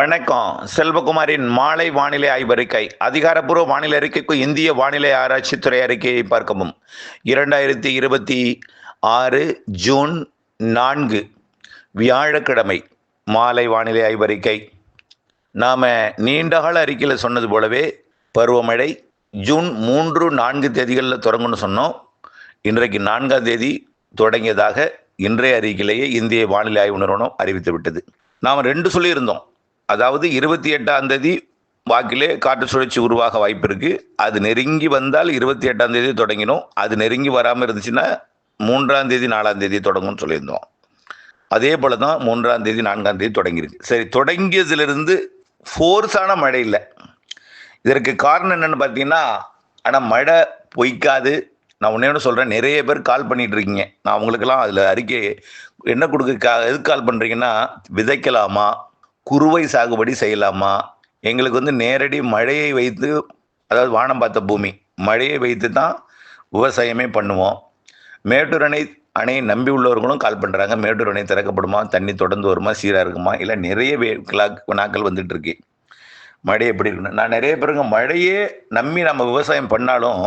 வணக்கம். செல்வகுமாரின் மாலை வானிலை ஆய்வறிக்கை. அதிகாரப்பூர்வ வானிலை அறிக்கைக்கு இந்திய வானிலை ஆராய்ச்சித்துறை அறிக்கையை பார்க்கவும். 2026 ஜூன் 4 வியாழக்கிழமை மாலை வானிலை ஆய்வறிக்கை. நாம் நீண்டகால அறிக்கையில் சொன்னது போலவே பருவமழை ஜூன் 3, 4 தேதிகளில் தொடங்கும்னு சொன்னோம். இன்றைக்கு 4ஆம் தேதி தொடங்கியதாக இன்றைய அறிக்கையிலேயே இந்திய வானிலை ஆய்வு நிறுவனம் அறிவித்து விட்டது. நாம் 2 சொல்லியிருந்தோம். அதாவது 28ஆம் தேதி வாக்கிலே காற்று சுழற்சி உருவாக வாய்ப்பு இருக்குது. அது நெருங்கி வந்தால் 28ஆம் தேதி தொடங்கினோம். அது நெருங்கி வராமல் இருந்துச்சுன்னா 3ஆம் தேதி 4ஆம் தேதி தொடங்கும்னு சொல்லியிருந்தோம். அதே போல தான் 3ஆம் தேதி 4ஆம் தேதி தொடங்கியிருக்கு. சரி, தொடங்கியதிலிருந்து ஃபோர்ஸான மழை இல்லை. இதற்கு காரணம் என்னென்னு பார்த்தீங்கன்னா, ஆனால் மழை பொய்க்காது. நான் ஒன்று சொல்கிறேன், நிறைய பேர் கால் பண்ணிகிட்டு இருக்கீங்க. நான் அவங்களுக்கெல்லாம் அதில் அறிக்கை என்ன எதுக்கு கால் பண்ணுறீங்கன்னா, விதைக்கலாமா, குறுவை சாகுபடி செய்யலாமா, எங்களுக்கு நேரடி மழையை வைத்து, அதாவது வானம் பார்த்த பூமி, மழையை வைத்து தான் விவசாயமே பண்ணுவோம். மேட்டூர் அணையை நம்பி உள்ளவர்களும் கால் பண்ணுறாங்க. மேட்டூர் அணை திறக்கப்படுமா, தண்ணி தொடர்ந்து வருமா, சீராக இருக்குமா, இல்லை நிறைய நாட்கள் வந்துட்டு இருக்கு, மழை எப்படி இருக்குன்னு. நான் நிறைய பேருங்க மழையே நம்பி நம்ம விவசாயம் பண்ணாலும்,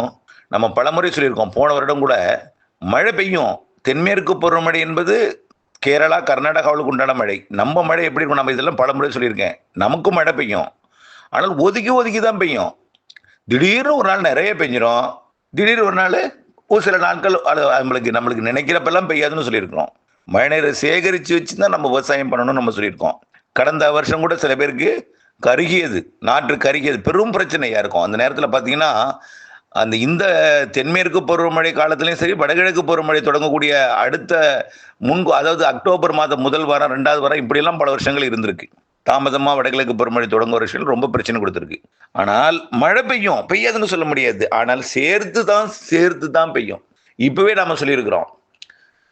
நம்ம பலமுறை சொல்லியிருக்கோம், போன வருடம் கூட மழை பெய்யும். தென்மேற்கு பருவமழை என்பது கேரளா, கர்நாடகாவுக்கு உண்டான மழை. நம்ம மழை எப்படி இருக்கும், நம்ம இதெல்லாம் பலமுறை சொல்லியிருக்கேன். நமக்கும் மழை பெய்யும், ஆனால் ஒதுக்கி ஒதுக்கி தான் பெய்யும். திடீர்னு ஒரு நாள் நிறைய பெஞ்சிடும், திடீர்னு ஒரு நாள் ஒரு சில நாட்கள் நம்மளுக்கு நினைக்கிறப்பெல்லாம் பெய்யாதுன்னு சொல்லியிருக்கிறோம். மழை நீரை சேகரித்து வச்சு தான் நம்ம விவசாயம் பண்ணணும்னு நம்ம சொல்லியிருக்கோம். கடந்த வருஷம் கூட சில பேருக்கு நாற்று கருகியது பெரும் பிரச்சனையாக இருக்கும். அந்த நேரத்தில் பார்த்தீங்கன்னா, இந்த தென்மேற்கு பருவமழை காலத்திலையும் சரி, வடகிழக்கு பருவமழை தொடங்கக்கூடிய அடுத்த அதாவது அக்டோபர் மாதம் முதல் வாரம், 2வது வாரம், இப்படியெல்லாம் பல வருஷங்கள் இருந்திருக்கு. தாமதமாக வடகிழக்கு பருவமழை தொடங்க வருஷங்கள் ரொம்ப பிரச்சனை கொடுத்துருக்கு. ஆனால் மழை பெய்யாதுன்னு சொல்ல முடியாது. ஆனால் சேர்த்து தான் பெய்யும். இப்பவே நாம சொல்லியிருக்கிறோம்,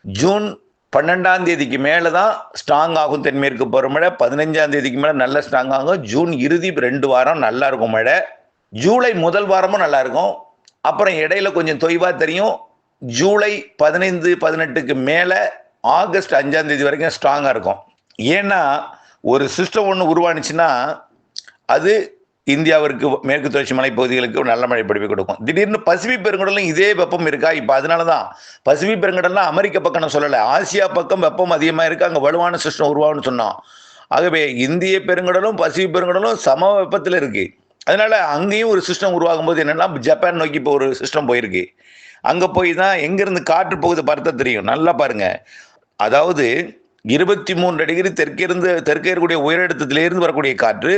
ஜூன் 12ஆம் தேதிக்கு மேலே தான் ஸ்ட்ராங் ஆகும் தென்மேற்கு பருவமழை. 15ஆம் தேதிக்கு மேலே நல்ல ஸ்ட்ராங் ஆகும். ஜூன் இறுதி 2 வாரம் நல்லா இருக்கும் மழை. ஜூலை முதல் வாரமும் நல்லா இருக்கும். அப்புறம் இடையில கொஞ்சம் தொய்வா தெரியும். ஜூலை 15, 18க்கு மேலே ஆகஸ்ட் 5ஆம் தேதி வரைக்கும் ஸ்ட்ராங்காக இருக்கும். ஏன்னா ஒரு சிஸ்டம் ஒன்று உருவானுச்சுன்னா அது இந்தியாவிற்கு மேற்கு தொடர்ச்சி மலைப்பகுதிகளுக்கு நல்ல மழை பொழிவை கொடுக்கும். திடீர்னு பசிபிக் பெருங்கடலும் இதே வெப்பம் இருக்கா? இப்போ அதனால தான் பசிபிக் பெருங்கடல்லாம் அமெரிக்க பக்கம் நான் சொல்லலை, ஆசியா பக்கம் வெப்பம் அதிகமாக இருக்குது, அங்கே வலுவான சிஸ்டம் உருவாகும்னு சொன்னோம். ஆகவே இந்திய பெருங்கடலும் பசிபிக் பெருங்கடலும் சம வெப்பத்தில் இருக்குது. அதனால அங்கேயும் ஒரு சிஸ்டம் உருவாகும் போது என்னன்னா, ஜப்பான் நோக்கி இப்போ ஒரு சிஸ்டம் போயிருக்கு. அங்கே போய் தான் எங்கேருந்து காற்று போகுது பார்த்தா தெரியும். நல்லா பாருங்க, அதாவது 23 டிகிரி தெற்கே இருக்கக்கூடிய உயரழுத்தத்திலிருந்து வரக்கூடிய காற்று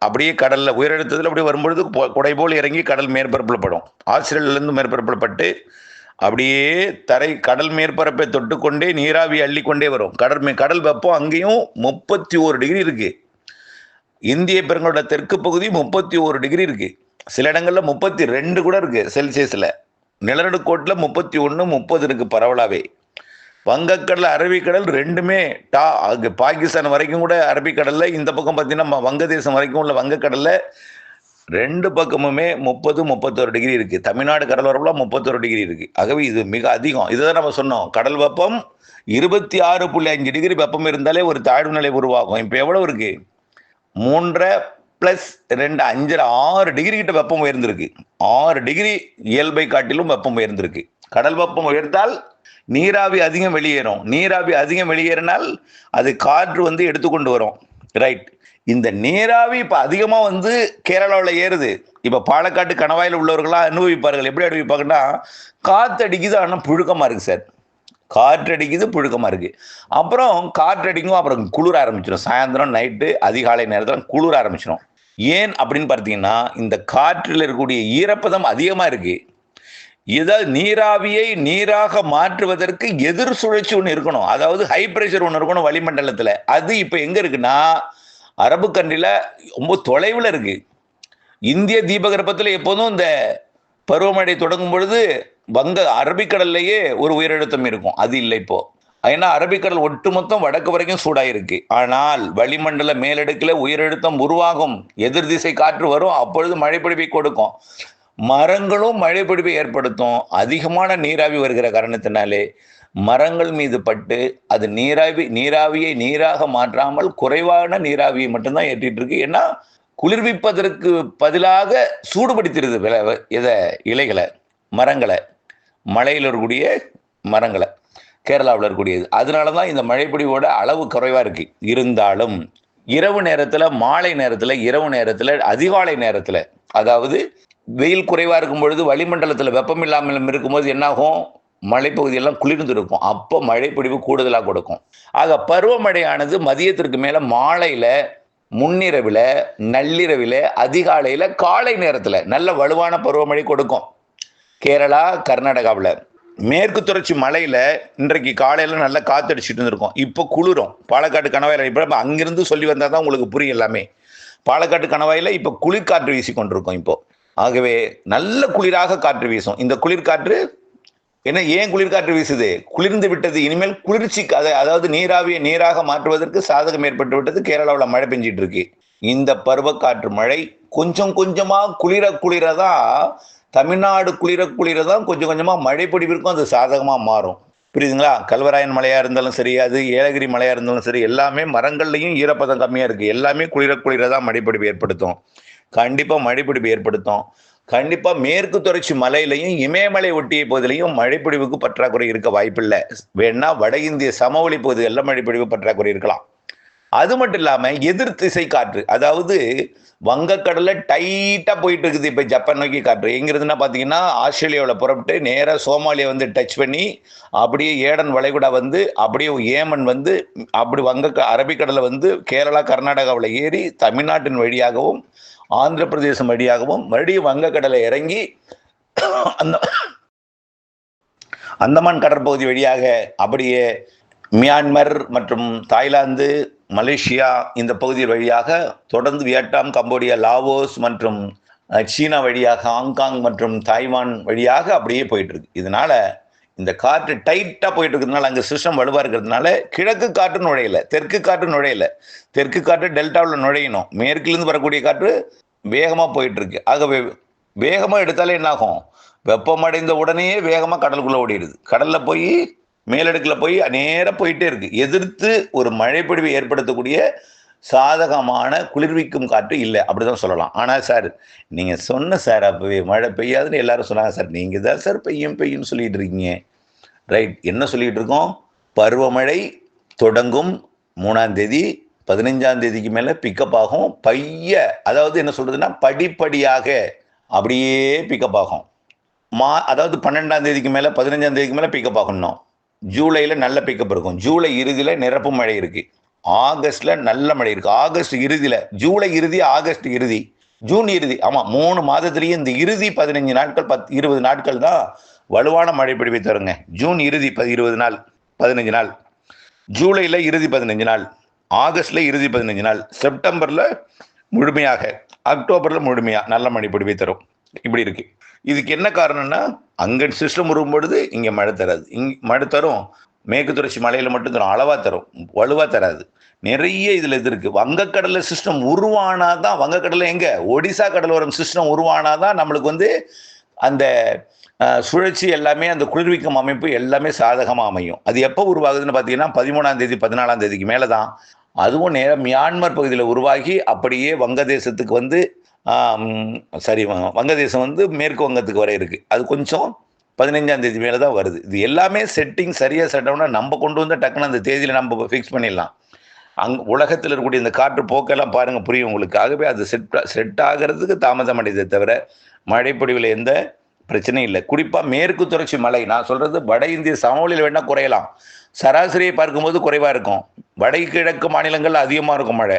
அப்படியே கடலில் உயரழுத்தத்தில் அப்படியே வரும்பொழுது குடை போல் இறங்கி கடல் மேற்பரப்பில் படும். ஆஸ்திரேலியாவிலிருந்து மேற்பரப்பில் பட்டு அப்படியே கடல் மேற்பரப்பை தொட்டுக்கொண்டே நீராவி அள்ளிக்கொண்டே வரும். கடல் வெப்பம் அங்கேயும் 31 டிகிரி இருக்கு. இந்திய பெருங்கடலோட தெற்கு பகுதி 31 டிகிரி இருக்கு. சில இடங்கள்ல 32 கூட இருக்கு செல்சியஸ்ல. நிலநடுக்கோட்டில் 31, 30 இருக்கு பரவலாவே. வங்கக்கடல், அரபிக்கடல் ரெண்டுமே பாகிஸ்தான் வரைக்கும் கூட அரபிக்கடல்ல, இந்த பக்கம் பார்த்தீங்கன்னா வங்கதேசம் வரைக்கும் உள்ள வங்கக்கடல்ல 2 பக்கமுமே 30, 31 டிகிரி இருக்கு. தமிழ்நாடு கடலோரம்ல 31 டிகிரி இருக்கு. ஆகவே இது மிக அதிகம். இதுதான் நம்ம சொன்னோம், கடல் வெப்பம் 26.5 டிகிரி வெப்பம் இருந்தாலே ஒரு தாழ்வு நிலை உருவாகும். இப்போ எவ்வளவு இருக்கு? 3 + 2 5 6 டிகிரி கிட்ட வெப்பம் உயர்ந்திருக்கு. 6 டிகிரி இயல்பை காட்டிலும் வெப்பம் உயர்ந்திருக்கு. கடல் வெப்பம் உயர்ந்தால் நீராவி அதிகம் வெளியேறும். நீராவி அதிகம் வெளியேறினால் அது காற்று எடுத்துக்கொண்டு வரும். ரைட். இந்த நீராவி இப்ப அதிகமா கேரளாவில் ஏறுது. இப்ப பாலக்காட்டு கணவாயில் உள்ளவர்களா அனுபவிப்பார்கள். எப்படி அனுபவிப்பாங்கன்னா, காத்து அடிக்குது, ஆனால் புழுக்கமா இருக்கு சார். காற்றடிக்குது, புழுக்கமா இருக்கு. அப்புறம் காற்றடிக்கும், அப்புறம் குளிர ஆரம்பிச்சிடும். சாயந்தரம், நைட்டு, அதிகாலை நேரத்தில் குளிர ஆரம்பிச்சிடும். ஏன் அப்படின்னு பார்த்தீங்கன்னா, இந்த காற்றில் இருக்கக்கூடிய ஈரப்பதம் அதிகமா இருக்கு. ஏதாவது நீராவியை நீராக மாற்றுவதற்கு எதிர் சுழற்சி ஒன்று இருக்கணும். அதாவது ஹை பிரஷர் ஒன்று இருக்கணும் வளிமண்டலத்தில். அது இப்போ எங்க இருக்குன்னா, அரபு கண்ட்ரில ரொம்ப தொலைவில் இருக்கு. இந்திய தீபகற்பத்தில் எப்போதும் இந்த பருவமழை தொடங்கும் பொழுது அரபிக்கடல்லையே ஒரு உயரழுத்தம் இருக்கும். அது இல்லை இப்போ. ஏன்னா அரபிக்கடல் ஒட்டுமொத்தம் வடக்கு வரைக்கும் சூடாயிருக்கு. ஆனால் வளிமண்டல மேலடுக்கில் உயரழுத்தம் உருவாகும், எதிர் திசை காற்று வரும், அப்பொழுது மழைப்பொழிவை கொடுக்கும். மரங்களும் மழைப்பொழிவை ஏற்படுத்தும். அதிகமான நீராவி வருகிற காரணத்தினாலே மரங்கள் மீது பட்டு அது நீராவியை நீராக மாற்றாமல் குறைவான நீராவியை மட்டும்தான் ஏற்றிட்டு இருக்கு. ஏன்னா குளிர்விப்பதற்கு பதிலாக சூடுபடுத்திடுது இலைகளை, மரங்களை, மலையில் இருக்கக்கூடிய மரங்களை, கேரளாவில் இருக்கக்கூடியது. அதனால தான் இந்த மழைப்பொழிவோட அளவு குறைவாக இருக்கு. இருந்தாலும் இரவு நேரத்தில், மாலை நேரத்தில், இரவு நேரத்தில், அதிகாலை நேரத்தில், அதாவது வெயில் குறைவாக இருக்கும் பொழுது வளிமண்டலத்தில் வெப்பம் இல்லாமல் இருக்கும்போது என்னாகும், மழைப்பகுதியெல்லாம் குளிர்ந்து இருக்கும். அப்போ மழைப்பொழிவு கூடுதலாக கொடுக்கும். ஆக பருவமழையானது மதியத்திற்கு மேலே, மாலையில், முன்னிரவில், நள்ளிரவில், அதிகாலையில், காலை நேரத்தில் நல்ல வலுவான பருவமழை கொடுக்கும். கேரளா, கர்நாடகாவில் மேற்கு தொடர்ச்சி மலையில் இன்றைக்கு காலையில் நல்லா காத்தடிச்சுட்டு இருந்திருக்கும். இப்போ குளிரும். பாலக்காடு கணவாயில் இப்போ அங்கிருந்து சொல்லி வந்தால் தான் உங்களுக்கு புரியும் எல்லாமே. பாலக்காட்டு கணவாயில் இப்போ குளிர்காற்று வீசி கொண்டிருக்கும். இப்போ ஆகவே நல்ல குளிராக காற்று வீசும். இந்த குளிர்காற்று என்ன, ஏன் குளிர்காற்று வீசுது? குளிர்ந்து விட்டது. இனிமேல் குளிர்ச்சி, அதாவது நீராவியை நீராக மாற்றுவதற்கு சாதகம் ஏற்பட்டு விட்டது. கேரளாவில் மழை பெஞ்சிட்டு இருக்கு. இந்த பருவக்காற்று மழை கொஞ்சம் கொஞ்சமாக குளிரதான், தமிழ்நாடு குளிரதான் கொஞ்சம் கொஞ்சமாக மழை பொழிவிற்கும் அது சாதகமாக மாறும். புரியுதுங்களா? கல்வராயன் மலையாக இருந்தாலும் சரி, அது ஏலகிரி மலையாக இருந்தாலும் சரி, எல்லாமே மரங்கள்லையும் ஈரப்பதம் கம்மியாக இருக்குது. எல்லாமே குளிரதான் மழைப்பொழிவு ஏற்படுத்தும். கண்டிப்பாக மழைப்பொழிவு ஏற்படுத்தும். கண்டிப்பாக மேற்கு தொடர்ச்சி மலையிலையும் இமயமலை ஒட்டிய பகுதியிலையும் மழைப்பொழிவுக்கு பற்றாக்குறை இருக்க வாய்ப்பில்லை. வேணா வட இந்திய சமவெளி பகுதிகளில் மழைப்பொழிவு பற்றாக்குறை இருக்கலாம். அது மட்டும் இல்லாமல் எதிர் திசை காற்று, அதாவது வங்கக்கடலை டைட்டாக போயிட்டு இருக்குது. இப்போ ஜப்பான் நோக்கி காற்று எங்கிறதுனா பார்த்தீங்கன்னா, ஆஸ்திரேலியாவில் புறப்பட்டு நேராக சோமாலியா வந்து டச் பண்ணி அப்படியே ஏடன் வளைகுடா வந்து அப்படியே ஏமன் வந்து அப்படி அரபிக்கடலை வந்து கேரளா, கர்நாடகாவில் ஏறி தமிழ்நாட்டின் வழியாகவும் ஆந்திர பிரதேசம் வழியாகவும் மறுபடியும் வங்கக்கடலை இறங்கி அந்தமான் கடற்பகுதி வழியாக அப்படியே மியான்மர் மற்றும் தாய்லாந்து, மலேசியா இந்த பகுதி வழியாக தொடர்ந்து வியட்நாம், கம்போடியா, லாவோஸ் மற்றும் சீனா வழியாக ஹாங்காங் மற்றும் தாய்வான் வழியாக அப்படியே போயிட்டு இருக்கு. இதனால இந்த காற்று டைட்டாக போயிட்டு இருக்கிறதுனால, அங்கே சிஸ்டம் வலுவாக இருக்கிறதுனால கிழக்கு காற்று நுழையல, தெற்கு காற்று நுழையல. தெற்கு காற்று டெல்டாவில் நுழையணும். மேற்கிலிருந்து வரக்கூடிய காற்று வேகமாக போயிட்டு இருக்கு. ஆகவே வேகமாக எடுத்தாலே என்னாகும், வெப்பமடைந்த உடனே வேகமாக கடலுக்குள்ளே ஓடிடுது. கடலில் போய் மேலடுக்கில் போய் நேராக போயிட்டே இருக்கு. எதிர்த்து ஒரு மழைப்பொழிவை ஏற்படுத்தக்கூடிய சாதகமான குளிர்விக்கும் காற்று இல்லை, அப்படிதான் சொல்லலாம். ஆனால் சார் நீங்கள் சொன்ன சார் அப்பவே மழை பெய்யாதுன்னு எல்லாரும் சொன்னாங்க சார். நீங்கள் தான் சார் பெய்யும் சொல்லிட்டு இருக்கீங்க. ரைட், என்ன சொல்லிட்டு இருக்கோம்? பருவமழை தொடங்கும் 3ஆம் தேதி, 15ஆம் தேதிக்கு மேலே பிக்கப் ஆகும். அதாவது என்ன சொல்றதுன்னா, படிப்படியாக அப்படியே பிக்கப் ஆகும். அதாவது 12ஆம் தேதிக்கு மேலே, 15ஆம் தேதிக்கு மேலே பிக்கப் ஆகணும். ஜூலையில் நல்ல பிக்கப் இருக்கும். ஜூலை இறுதியில் நிரப்பு மழை இருக்கு. ஆகஸ்ட்ல நல்ல மழை இருக்கு. ஆகஸ்ட் இறுதியில், ஜூலை இறுதி, ஆகஸ்ட் இறுதி, ஜூன் இறுதி, ஆமாம் 3 மாதத்திலேயே இந்த இறுதி 15 நாட்கள் 20 நாட்கள் தான் வலுவான மழை பொழிவை தருங்க. ஜூன் இறுதி 20 நாள், 15 நாள், ஜூலையில் இறுதி 15 நாள், ஆகஸ்ட்ல இறுதி 15 நாள், செப்டம்பர்ல முழுமையாக, அக்டோபர்ல முழுமையாக நல்ல மழை பொழிவை தரும். இப்படி இருக்கு. இதுக்கு என்ன காரணம்னா, அங்கே சிஸ்டம் உருவும் பொழுது இங்கே மழை தராது. மழை தரும், மேற்கு தொடர்ச்சி மலையில் மட்டும் தரும், அளவாக தரும், வலுவாக தராது. நிறைய இதில் இது இருக்குது. வங்கக்கடலில் சிஸ்டம் உருவானாதான், வங்கக்கடலில் எங்கே, ஒடிசா கடலோரம் சிஸ்டம் உருவானாதான் நம்மளுக்கு வந்து அந்த சுழற்சி எல்லாமே, அந்த குளிர்விக்கும் அமைப்பு எல்லாமே சாதகமாக அமையும். அது எப்போ உருவாகுதுன்னு பார்த்தீங்கன்னா, 13ஆம் தேதி 14ஆம் தேதிக்கு மேலே தான். அதுவும் நேரம் மியான்மர் பகுதியில் உருவாகி அப்படியே வங்கதேசத்துக்கு வந்து வங்கதேசம் வந்து மேற்கு வங்கத்துக்கு வர இருக்குது. அது கொஞ்சம் 15ஆம் தேதி மேலே தான் வருது. இது எல்லாமே செட்டிங் சரியாக செட்டோம்னா நம்ம கொண்டு வந்து டக்குன்னு அந்த தேதியில் நம்ம ஃபிக்ஸ் பண்ணிடலாம். உலகத்தில் இருக்கக்கூடிய இந்த காற்று போக்கெல்லாம் பாருங்கள், புரியும் உங்களுக்கு. ஆகவே அது செட் ஆகிறதுக்கு தாமதம் அடைந்ததை தவிர மழைப்பொழிவில் எந்த பிரச்சனையும் இல்லை. குறிப்பாக மேற்கு தொடர்ச்சி மலை, நான் சொல்கிறது வட இந்திய சமவெளியில் வேணால் குறையலாம். சராசரியை பார்க்கும்போது குறைவாக இருக்கும். வடகிழக்கு மாநிலங்கள் அதிகமாக இருக்கும் மழை.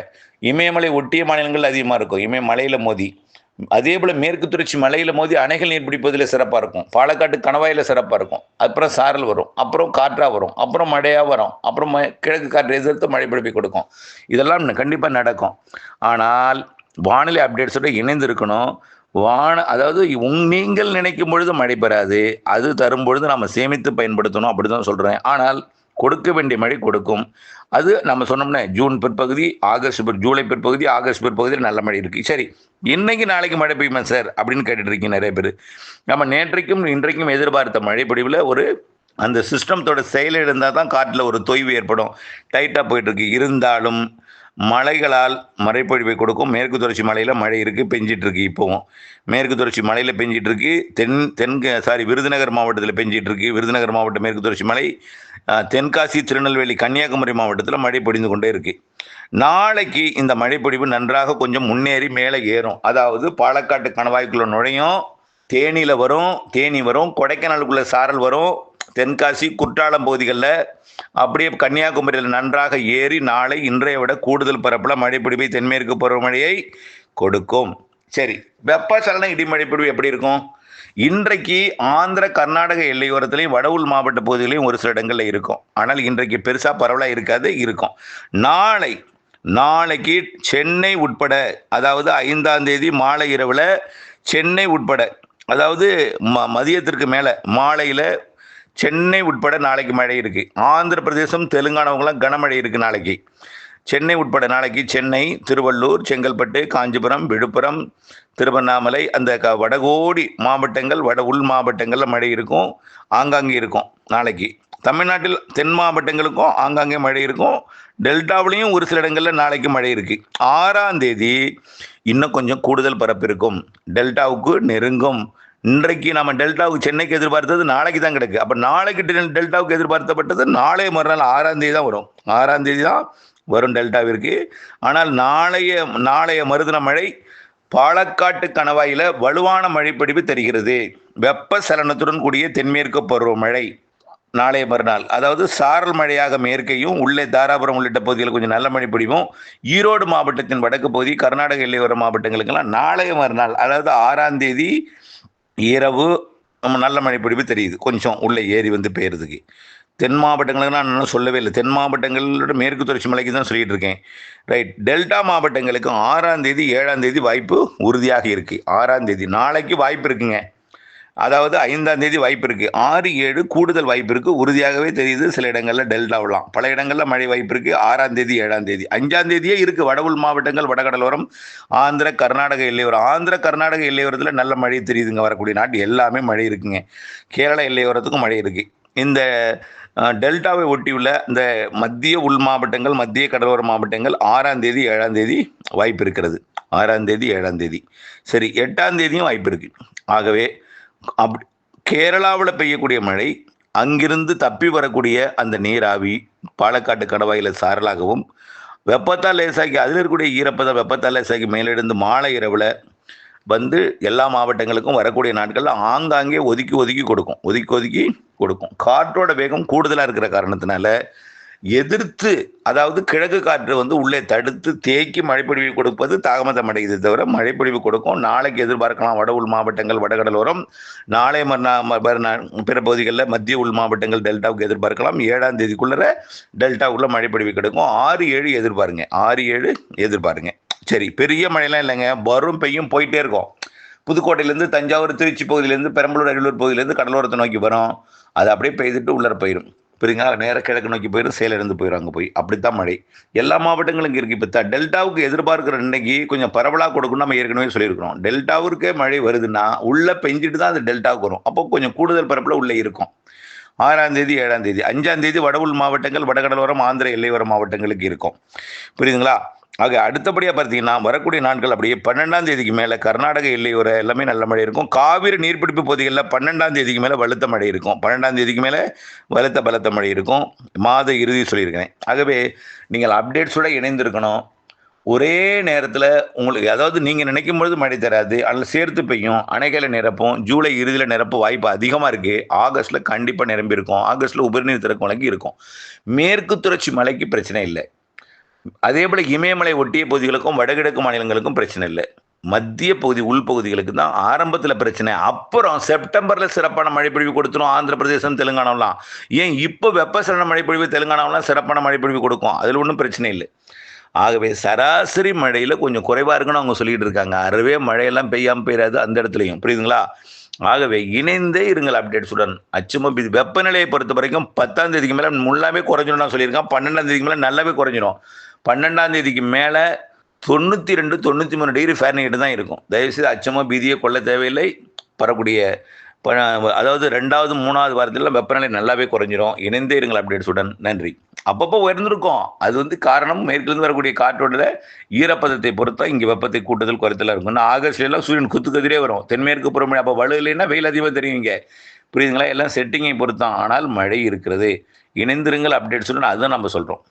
இமயமலை ஒட்டிய மாநிலங்கள் அதிகமாக இருக்கும், இமயமலையில் மோதி. அதே போல் மேற்கு தொடர்ச்சி மலையில் மோதி அணைகள் நீர் பிடிப்பதில் சிறப்பாக இருக்கும். பாலக்காட்டு கணவாயில் சிறப்பாக இருக்கும். அப்புறம் சாரல் வரும், அப்புறம் காற்றாக வரும், அப்புறம் மழையாக வரும், அப்புறம் கிழக்கு காற்று எதிர்த்து மழை பிடிப்பை கொடுக்கும். இதெல்லாம் கண்டிப்பாக நடக்கும். ஆனால் வானிலை அப்டேட்ஸோடு இணைந்து இருக்கணும். அதாவது நீங்கள் நினைக்கும் பொழுது மழை பெறாது, அது தரும் பொழுது நம்ம சேமித்து பயன்படுத்தணும், அப்படி தான் சொல்கிறேன். ஆனால் கொடுக்க வேண்டிய மழை கொடுக்கும். அது நம்ம சொன்னோம்னா ஜூன் பிற்பகுதி, ஜூலை பிற்பகுதி, ஆகஸ்ட் பிற்பகுதியில் நல்ல மழை இருக்குது. சரி, இன்னைக்கு நாளைக்கு மழை பெய்யுமா சார் அப்படின்னு கேட்டுட்டு இருக்கீங்க நிறைய பேர். நம்ம நேற்றைக்கும் இன்றைக்கும் எதிர்பார்த்த மழை பொழிவில் ஒரு அந்த சிஸ்டத்தோட செயல் இருந்தால் தான் காற்றில் ஒரு தொய்வு ஏற்படும். டைட்டாக போயிட்டுருக்கு. இருந்தாலும் மலைகளால் மழைப்பொழிவை கொடுக்கும். மேற்கு தொடர்ச்சி மலையில் மழை இருக்குது, பெஞ்சிட்ருக்கு. இப்போவும் மேற்கு தொடர்ச்சி மலையில் பெஞ்சிட்ருக்கு. விருதுநகர் மாவட்டத்தில் பெஞ்சிட்ருக்கு. விருதுநகர் மாவட்டம் மேற்கு தொடர்ச்சி மலை, தென்காசி, திருநெல்வேலி, கன்னியாகுமரி மாவட்டத்தில் மழை பொழிந்து கொண்டே இருக்குது. நாளைக்கு இந்த மழைப்பொழிவு நன்றாக கொஞ்சம் முன்னேறி மேலே ஏறும். அதாவது பாலக்காட்டு கணவாய்க்குள்ள நுழையும், தேனி வரும், கொடைக்கானலுக்குள்ள சாரல் வரும், தென்காசி குற்றாலம் பகுதிகளில், அப்படியே கன்னியாகுமரியில் நன்றாக ஏறி நாளை இன்றைய விட கூடுதல் பரப்பில் மழைப்பொழிவை தென்மேற்கு பருவமழையை கொடுக்கும். சரி, வெப்பசலன இடிமழைப்பொழிவு எப்படி இருக்கும்? இன்றைக்கு ஆந்திர கர்நாடக எல்லையோரத்திலையும் வட உள் மாவட்ட பகுதிகளையும் ஒரு சில இடங்களில் இருக்கும். ஆனால் இன்றைக்கு பெருசாக பரவலாக இருக்காது, இருக்கும். நாளைக்கு சென்னை உட்பட, அதாவது 5ஆம் தேதி மாலை இரவில் சென்னை உட்பட, அதாவது மதியத்திற்கு மேலே மாலையில் சென்னை உட்பட நாளைக்கு மழை இருக்குது. ஆந்திர பிரதேசம், தெலுங்கானாவுக்கெல்லாம் கனமழை இருக்குது நாளைக்கு. சென்னை உட்பட நாளைக்கு சென்னை, திருவள்ளூர், செங்கல்பட்டு, காஞ்சிபுரம், விழுப்புரம், திருவண்ணாமலை, அந்த வடகோடி மாவட்டங்கள், வட உள் மாவட்டங்களில் மழை இருக்கும், ஆங்காங்கே இருக்கும் நாளைக்கு. தமிழ்நாட்டில் தென் மாவட்டங்களுக்கும் ஆங்காங்கே மழை இருக்கும். டெல்டாவிலையும் ஒரு சில இடங்களில் நாளைக்கு மழை இருக்குது. 6ஆம் தேதி இன்னும் கொஞ்சம் கூடுதல் பரப்பு இருக்கும், டெல்டாவுக்கு நெருங்கும். இன்றைக்கு நம்ம டெல்டாவுக்கு சென்னைக்கு எதிர்பார்த்தது நாளைக்கு தான் கிடக்கு. அப்போ நாளைக்கு டெல்டாவுக்கு எதிர்பார்த்தப்பட்டது நாளைய மறுநாள் 6ஆம் தேதி தான் வரும். 6ஆம் தேதி தான் வரும் டெல்டாவிற்கு. ஆனால் நாளைய மறுதின மழை பாலக்காட்டு கணவாயில் வலுவான மழைப்பொழிவு தெரிகிறது. வெப்பசலனத்துடன் கூடிய தென்மேற்கு பருவமழை நாளைய மறுநாள், அதாவது சாரல் மழையாக மேற்கையும், உள்ளே தாராபுரம் உள்ளிட்ட பகுதிகளில் கொஞ்சம் நல்ல மழை பொழிவும். ஈரோடு மாவட்டத்தின் வடக்கு பகுதி, கர்நாடக எல்லையோர மாவட்டங்களுக்கெல்லாம் நாளைய மறுநாள், அதாவது 6ஆம் தேதி இரவு நல்ல மழை பொழிவு தெரியுது. கொஞ்சம் உள்ளே ஏறி வந்து பெய்யறதுக்கு. தென் மாவட்டங்களுக்கு நான் இன்னும் சொல்லவே இல்லை. தென் மாவட்டங்களோட மேற்கு தொடர்ச்சி மலைக்கு தான் சொல்லிட்டு இருக்கேன். ரைட். டெல்டா மாவட்டங்களுக்கு 6ஆம் தேதி 7ஆம் தேதி வாய்ப்பு உறுதியாக இருக்குது. 6ஆம் தேதி நாளைக்கு வாய்ப்பு இருக்குங்க. அதாவது 5ஆம் தேதி வாய்ப்பு இருக்குது. 6, 7 கூடுதல் வாய்ப்பு இருக்குது, உறுதியாகவே தெரியுது. சில இடங்களில் டெல்டாவெலாம், பல இடங்களில் மழை வாய்ப்பு இருக்குது. 6ஆம் தேதி 7ஆம் தேதி 5ஆம் தேதியே இருக்குது. வட உள் மாவட்டங்கள், வடகடலோரம், ஆந்திர கர்நாடக எல்லையோரம். ஆந்திர கர்நாடக எல்லையோரத்தில் நல்ல மழை தெரியுதுங்க. வரக்கூடிய நாட்டு எல்லாமே மழை இருக்குங்க. கேரள எல்லையோரத்துக்கும் மழை இருக்குது. இந்த டெல்டாவை ஒட்டியுள்ள இந்த மத்திய உள் மாவட்டங்கள், மத்திய கடலோர மாவட்டங்கள் 6ஆம் தேதி 7ஆம் தேதி வாய்ப்பு இருக்கிறது. 6ஆம் தேதி 7ஆம் தேதி. சரி, 8ஆம் தேதியும் வாய்ப்பு இருக்குது. ஆகவே கேரளாவில் பெய்யக்கூடிய மழை, அங்கிருந்து தப்பி வரக்கூடிய அந்த நீராவி பாலக்காட்டு கணவாயில் சாரலாகவும், வெப்பத்தால் லேசாக்கி அதில் இருக்கக்கூடிய ஈரப்பதம் வெப்பத்தால் லேசாக்கி மேலெழுந்து மாலை இரவில் வந்து எல்லா மாவட்டங்களுக்கும் வரக்கூடிய நாட்களில் ஆங்காங்கே ஒதுக்கி கொடுக்கும். காற்றோட வேகம் கூடுதலாக இருக்கிற காரணத்தினால எதிர்த்து, அதாவது கிழக்கு காற்று வந்து உள்ளே தடுத்து தேக்கி மழைப்பொழிவு கொடுப்பது தாமதம் அடையுது தவிர மழைப்பொழிவு கொடுக்கும். நாளைக்கு எதிர்பார்க்கலாம் வட உள் மாவட்டங்கள், வடகடலோரம். நாளை பிற பகுதிகளில் மத்திய உள் மாவட்டங்கள் டெல்டாவுக்கு எதிர்பார்க்கலாம். 7ஆம் தேதிக்குள்ளே டெல்டாவுக்குள்ள மழைப்பொழிவு கிடைக்கும். 6, 7 எதிர்பாருங்க. 6, 7 எதிர்பாருங்க. சரி, பெரிய மழைலாம் இல்லைங்க, வரும் பெய்யும் போயிட்டே இருக்கும். புதுக்கோட்டையிலேருந்து தஞ்சாவூர், திருச்சி பகுதியிலேருந்து, பெரம்பலூர், அரியலூர் பகுதியிலேருந்து கடலோரத்தை நோக்கி வரும். அது அப்படியே பெய்துட்டு உள்ளர போயிடும். புரியுங்களா? நேராக கிழக்கு நோக்கி போயிடும், சேலம் போயிடும். அங்கே போய் அப்படித்தான் மழை எல்லா மாவட்டங்களும் இங்கே இருக்குது. இப்போ டெல்டாவுக்கு எதிர்பார்க்குற இன்னைக்கு கொஞ்சம் பரவலாக கொடுக்கணும். நம்ம ஏற்கனவே சொல்லியிருக்கிறோம், டெல்டாவிற்கே மழை வருதுன்னா உள்ளே பெஞ்சிட்டு தான் அது டெல்டாவுக்கு வரும். அப்போ கொஞ்சம் கூடுதல் பரப்பில் உள்ளே இருக்கும். 6ஆம் தேதி 7ஆம் தேதி 5ஆம் தேதி வட உள் மாவட்டங்கள், வடகடலோரம், ஆந்திர எல்லையோர மாவட்டங்களுக்கு இருக்கும். புரியுதுங்களா? ஆக அடுத்தபடியாக பார்த்தீங்கன்னா வரக்கூடிய நாட்கள் அப்படியே 12ஆம் தேதிக்கு மேலே கர்நாடக எல்லையோர எல்லாமே நல்ல மழை இருக்கும். காவிரி நீர்பிடிப்பு பகுதிகளில் 12ஆம் தேதிக்கு மேலே வலுத்த மழை இருக்கும். 12ஆம் தேதிக்கு மேலே பலத்த மழை இருக்கும். மாத இறுதி சொல்லியிருக்கிறேன். ஆகவே நீங்கள் அப்டேட்ஸோட இணைந்திருக்கணும். ஒரே நேரத்தில் உங்களுக்கு, அதாவது நீங்கள் நினைக்கும் பொழுது மழை தராது, அதில் சேர்த்து பெய்யும். அணைகளை நிரப்பும். ஜூலை இறுதியில் நிரப்பு வாய்ப்பு அதிகமாக இருக்குது. ஆகஸ்ட்டில் கண்டிப்பாக நிரம்பி இருக்கும். ஆகஸ்ட்டில் உபரிநீர் திறக்கும் மழைக்கு இருக்கும். மேற்கு தொடர்ச்சி மலைக்கு பிரச்சனை இல்லை. அதே போல் இமயமலை ஒட்டிய பகுதிகளுக்கும் வடகிழக்கு மாநிலங்களுக்கும் பிரச்சனை இல்லை. மத்திய பகுதி, உள்பகுதிகளுக்கு தான் ஆரம்பத்தில் பிரச்சனை. அப்புறம் செப்டம்பரில் சிறப்பான மழைப்பொழிவு கொடுத்துரும். ஆந்திர பிரதேசம், தெலுங்கானாவெலாம். ஏன் இப்போ வெப்பசலன மழைப்பொழிவு தெலுங்கானாவெலாம் சிறப்பான மழைப்பொழிவு கொடுக்கும். அதில் ஒன்றும் பிரச்சனை இல்லை. ஆகவே சராசரி மழையில் கொஞ்சம் குறைவாக இருக்குன்னு அவங்க சொல்லிட்டு இருக்காங்க. அறவே மழையெல்லாம் பெய்யாமல் பெய்யாது அந்த இடத்துலையும். புரியுதுங்களா? ஆகவே இணைந்தே இருங்கள் அப்டேட்ஸுடன். அச்சுமபி வெப்பநிலையை பொறுத்த வரைக்கும் 10ஆம் தேதிக்கு மேலே முல்லாமே குறைஞ்சிடும் நான் சொல்லியிருக்கேன். 12ஆம் தேதிக்கு மேலே நல்லாவே குறைஞ்சிடும். 12ஆம் தேதிக்கு மேலே 92, 93 டிகிரி ஃபேரன்ஹீட் தான் இருக்கும். தயவுசெய்து அச்சமோ பீதியை கொள்ள தேவையில்லை. வரக்கூடிய அதாவது 2வது 3வது வாரத்தில் வெப்பநிலை நல்லாவே குறைஞ்சிரும். இணைந்தே இருங்கள் அப்டேட்ஸுடன். நன்றி. அப்பப்போ உயர்ந்திருக்கும். அது காரணம் மேற்கிலிருந்து வரக்கூடிய காற்றோட ஈரப்பதத்தை பொறுத்தா இங்கே வெப்பத்தை கூட்டுதல் குறைத்தலாக இருக்கும். இன்னும் ஆகஸ்ட்லாம் சூரியன் குத்துக்கதிரே வரும். தென்மேற்கு பருவமழை அப்போ வலு இல்லைன்னா வெயில் அதிகமாக தெரியும் இங்கே. புரியுதுங்களா? எல்லாம் செட்டிங்கை பொறுத்தான். ஆனால் மழை இருக்கிறது. இணைந்திருங்கள் அப்டேட்ஸுடன் அதுதான் நம்ம சொல்கிறோம்.